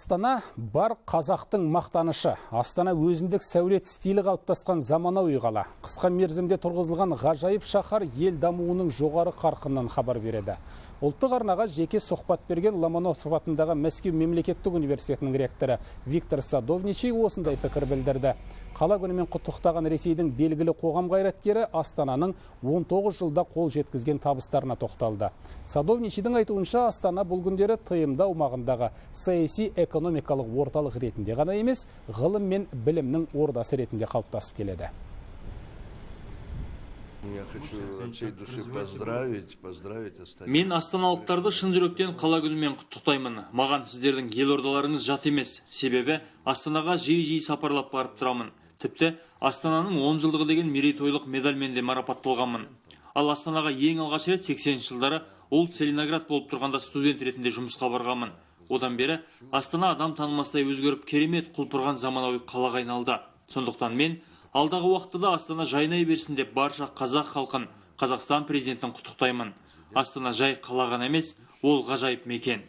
Астана бар қазақтың мақтанышы. Астана өзіндік сәулет стилі қалыптасқан заманауи қала. Қысқа мерзімде тұрғызылған ғажайып шаһар ел дамуының жоғары қарқынынан хабар береді. Ұлттық арнаға жеке сұхбат берген Ломоносов атындағы Мәскеу мемлекеттік университетінің ректоры Виктор Садовничий осындай пікір білдірді. Қала күнімен құттықтаған Ресейдің белгілі қоғам қайраткері Астананың 19 жылда қол жеткізген табыстарына тоқталды. Садовничийдің айтуынша, Астана бұл күндері ТМД аумағындағы саяси экономикалық орталық ретінде ғана емес, ғылым мен білімнің ордасы ретінде қалыптасып келеді. Мен астаналықтарды шын жүректен қала күнімен құттықтаймын. Маған сіздердің елордаларыңыз жат емес. Себебі Астанаға жиі сапарлап барып тұрамын. Тіпті Астананың 10 жылдығы деген мерейтойлық медальмен де марапатталғанмын. Ал Астанаға ең алғаш рет 80 жылдары ол Целиноград болып тұрғанда студент ретінде жұмысқа барғанмын. Одан бері Астана адам танымастай өзгеріп, керемет құлпырған заманауи қалаға айналды. Сондықтан мен алдағы уақытта Астана жайнай берсін деп барша қазақ халқын, Қазақстан президентін құттықтаймын. Астана жай қала ғана емес, ол ғажайып мекен.